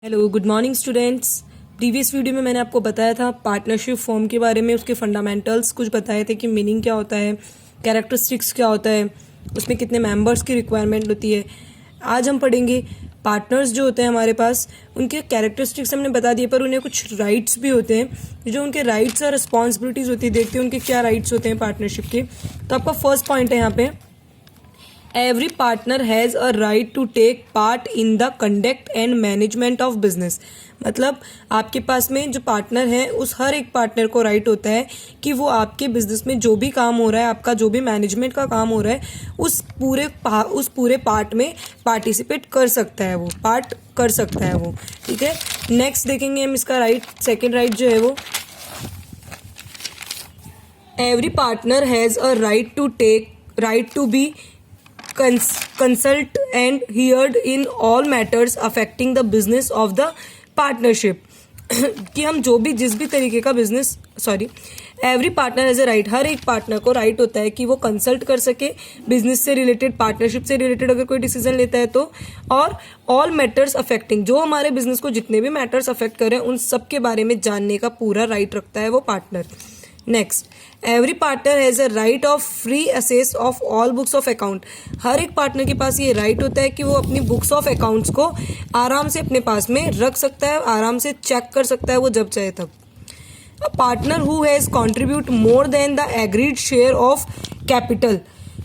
Hello good morning students. Previous video में मैंने आपको बताया था पार्टनरशिप फॉर्म के बारे में, उसके फंडामेंटल्स कुछ बताए थे कि मीनिंग क्या होता है, कैरेक्टरिस्टिक्स क्या होता है, उसमें कितने मेंबर्स की रिक्वायरमेंट होती है। आज हम पढ़ेंगे पार्टनर्स जो होते हैं हमारे पास, उनके कैरेक्टरिस्टिक्स हमने बता दिए, पर उन्हें कुछ राइट्स भी होते हैं। जो उनके राइट्स और रिस्पॉन्सिबिलिटीज़ होती है, देखते हैं उनके क्या राइट्स होते हैं पार्टनरशिप के। तो आपका फर्स्ट पॉइंट है यहाँ पे, every partner has a right to take part in the conduct and management of business. मतलब आपके पास में जो पार्टनर है, उस हर एक पार्टनर को राइट होता है कि वो आपके बिजनेस में जो भी काम हो रहा है, आपका जो भी मैनेजमेंट का काम हो रहा है, उस पूरे पार्ट में पार्टिसिपेट कर सकता है, वो पार्ट कर सकता है वो। ठीक है, नेक्स्ट देखेंगे हम इसका राइट, सेकेंड राइट जो है वो, every partner has a right to be consult and heard in all matters affecting the business of the partnership। कि हम जिस भी तरीके का business, every partner has a right, हर एक पार्टनर को राइट होता है कि वो कंसल्ट कर सके बिजनेस से रिलेटेड, पार्टनरशिप से रिलेटेड अगर कोई डिसीजन लेता है तो, और ऑल मैटर्स अफेक्टिंग, जो हमारे बिजनेस को जितने भी मैटर्स अफेक्ट करें उन सब के बारे में जानने का पूरा राइट रखता है वो partner. Next, every partner has a right of free access of all books of account. हर एक पार्टनर के पास ये राइट होता है कि वो अपनी बुक्स ऑफ अकाउंट्स को आराम से अपने पास में रख सकता है, आराम से चेक कर सकता है वो जब चाहे तब। A partner who has contribute more than the agreed share of capital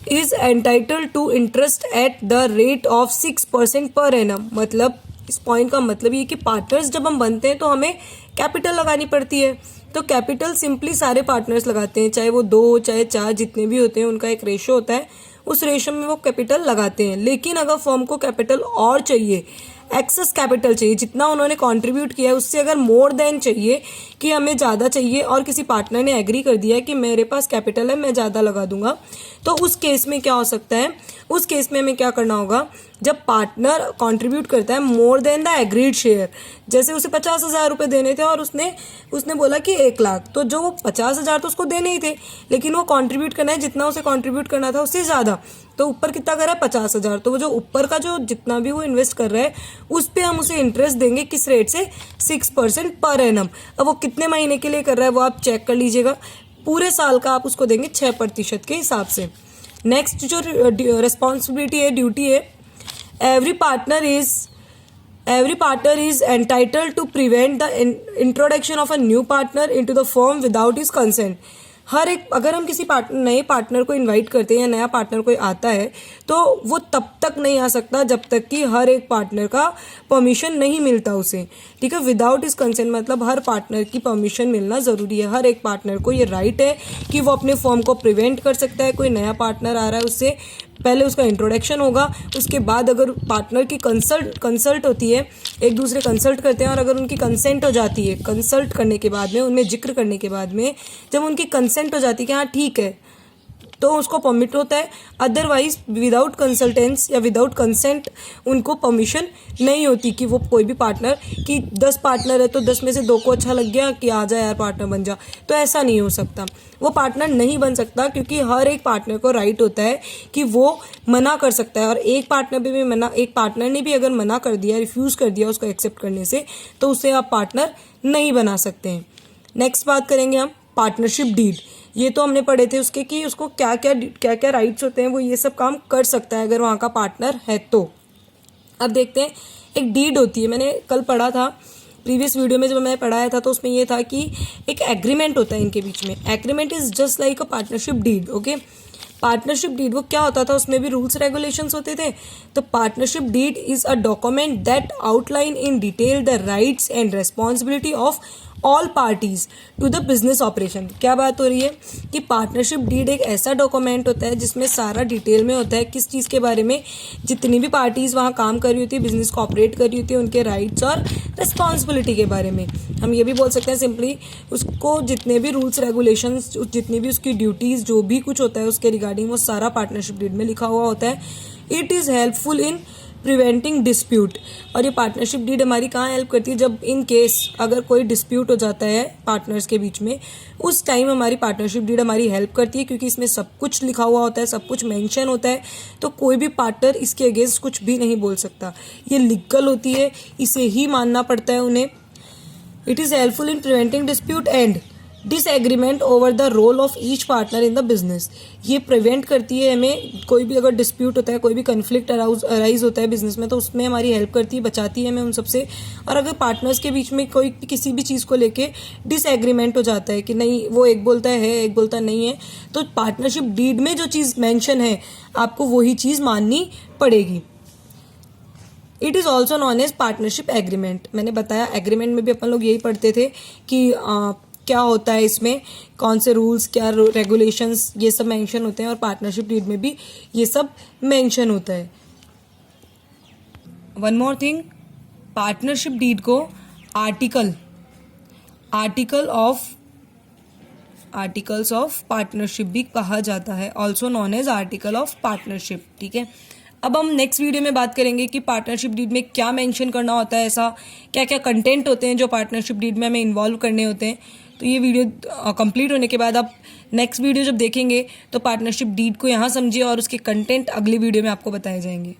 is entitled to interest at the rate of 6% per annum. मतलब इस पॉइंट का मतलब ये कि पार्टनर्स जब हम बनते हैं तो हमें कैपिटल लगानी पड़ती है। तो कैपिटल सिंपली सारे पार्टनर्स लगाते हैं, चाहे वो 2 चाहे 4 जितने भी होते हैं, उनका एक रेशो होता है, उस रेशो में वो कैपिटल लगाते हैं। लेकिन अगर फर्म को कैपिटल और चाहिए, एक्सेस कैपिटल चाहिए, जितना उन्होंने कंट्रीब्यूट किया है उससे अगर मोर देन चाहिए, कि हमें ज़्यादा चाहिए, और किसी पार्टनर ने एग्री कर दिया है कि मेरे पास कैपिटल है, मैं ज़्यादा लगा दूंगा, तो उस केस में क्या हो सकता है, उस केस में हमें क्या करना होगा, जब पार्टनर कंट्रीब्यूट करता है मोर देन द एग्रीड शेयर, जैसे उसे 50,000 रुपये देने थे और उसने बोला कि 1,00,000, तो जो वो 50,000 तो उसको देने ही थे, लेकिन वो कंट्रीब्यूट करना है जितना उसे कंट्रीब्यूट करना था उससे ज़्यादा, तो ऊपर कितना कर रहा है 50,000, तो वो जो ऊपर का जो जितना भी वो इन्वेस्ट कर रहा है उस पर हम उसे इंटरेस्ट देंगे, किस रेट से, 6% पर एनम। अब वो कितने महीने के लिए कर रहा है वो आप चेक कर लीजिएगा, पूरे साल का आप उसको देंगे 6% के हिसाब से। नेक्स्ट जो रिस्पॉन्सिबिलिटी है, ड्यूटी है, every partner is entitled to prevent the introduction of a new partner into the firm without his consent. हर एक, अगर हम किसी नए पार्टनर को इनवाइट करते हैं या नया पार्टनर कोई आता है, तो वो तब तक नहीं आ सकता जब तक कि हर एक पार्टनर का परमिशन नहीं मिलता उसे। ठीक है, विदाउट इज कंसेंट मतलब हर पार्टनर की परमिशन मिलना ज़रूरी है। हर एक पार्टनर को ये राइट है कि वो अपने फर्म को प्रिवेंट कर सकता है, कोई नया पार्टनर आ रहा है उससे पहले उसका इंट्रोडक्शन होगा, उसके बाद अगर पार्टनर की कंसल्ट होती है, एक दूसरे कंसल्ट करते हैं, और अगर उनकी कंसेंट हो जाती है, कंसल्ट करने के बाद में, उनमें जिक्र करने के बाद में जब उनकी कंसेंट हो जाती है कि हाँ ठीक है, तो उसको परमिट होता है। अदरवाइज विदाउट कंसल्टेंस या विदाउट कंसेंट उनको परमिशन नहीं होती कि वो कोई भी पार्टनर, कि 10 पार्टनर है तो 10 में से 2 को अच्छा लग गया कि आ जा यार पार्टनर बन जा, तो ऐसा नहीं हो सकता, वो पार्टनर नहीं बन सकता, क्योंकि हर एक पार्टनर को राइट होता है कि वो मना कर सकता है, और एक पार्टनर ने भी अगर मना कर दिया, रिफ्यूज़ कर दिया उसको एक्सेप्ट करने से, तो उसे आप पार्टनर नहीं बना सकते हैं। नेक्स्ट बात करेंगे हम पार्टनरशिप डीड। ये तो हमने पढ़े थे उसके कि उसको क्या क्या राइट्स होते हैं, वो ये सब काम कर सकता है अगर वहाँ का पार्टनर है तो। अब देखते हैं, एक डीड होती है, मैंने कल पढ़ा था प्रीवियस वीडियो में जब मैंने पढ़ाया था, तो उसमें ये था कि एक एग्रीमेंट होता है इनके बीच में। Agreement is just like a partnership deed. Okay, partnership deed वो क्या होता था, उसमें भी रूल्स रेगुलेशंस होते थे। तो partnership deed is a document that outline in detail the rights and responsibility of all parties to the business operation. क्या बात हो रही है कि पार्टनरशिप डीड एक ऐसा डॉक्यूमेंट होता है जिसमें सारा डिटेल में होता है किस चीज़ के बारे में, जितनी भी पार्टीज वहाँ काम कर रही होती है, बिजनेस को ऑपरेट कर रही होती है, उनके राइट्स और रिस्पॉन्सिबिलिटी के बारे में। हम ये भी बोल सकते हैं सिंपली उसको जितने भी रूल्स रेगुलेशंस, जितनी भी उसकी ड्यूटीज़, जो भी कुछ होता है उसके रिगार्डिंग, वो सारा पार्टनरशिप डीड में लिखा हुआ होता है। It is helpful in preventing dispute. और ये पार्टनरशिप डीड हमारी कहाँ हेल्प करती है, जब इन केस अगर कोई डिस्प्यूट हो जाता है पार्टनर्स के बीच में, उस टाइम हमारी पार्टनरशिप डीड हमारी हेल्प करती है, क्योंकि इसमें सब कुछ लिखा हुआ होता है, सब कुछ मेंशन होता है, तो कोई भी पार्टनर इसके अगेंस्ट कुछ भी नहीं बोल सकता। ये लीगल होती है, इसे ही मानना पड़ता है उन्हें। It is helpful in preventing dispute and disagreement over the role of each partner in the business. ये प्रिवेंट करती है हमें, कोई भी अगर डिस्प्यूट होता है, कोई भी कन्फ्लिक्ट अराइज होता है बिजनेस में, तो उसमें हमारी हेल्प करती है, बचाती है हमें उन सबसे। और अगर पार्टनर्स के बीच में कोई किसी भी चीज़ को लेके डिसएग्रीमेंट हो जाता है कि नहीं वो एक बोलता है एक बोलता नहीं है, तो पार्टनरशिप डीड में जो चीज़ मेंशन है आपको वही चीज़ माननी पड़ेगी। It is also known as partnership agreement. मैंने बताया एग्रीमेंट में भी अपन लोग यही पढ़ते थे कि क्या होता है इसमें, कौन से रूल्स, क्या रेगुलेशंस, ये सब मेंशन होते हैं, और पार्टनरशिप डीड में भी ये सब मेंशन होता है। One more thing, partnership deed को आर्टिकल्स ऑफ पार्टनरशिप भी कहा जाता है, also known as article of partnership. ठीक है, अब हम नेक्स्ट वीडियो में बात करेंगे कि पार्टनरशिप डीड में क्या मेंशन करना होता है, ऐसा क्या क्या कंटेंट होते हैं जो पार्टनरशिप डीड में हमें इन्वॉल्व करने होते हैं। तो ये वीडियो कंप्लीट होने के बाद आप नेक्स्ट वीडियो जब देखेंगे तो पार्टनरशिप डीड को यहाँ समझिए और उसके कंटेंट अगली वीडियो में आपको बताए जाएंगे।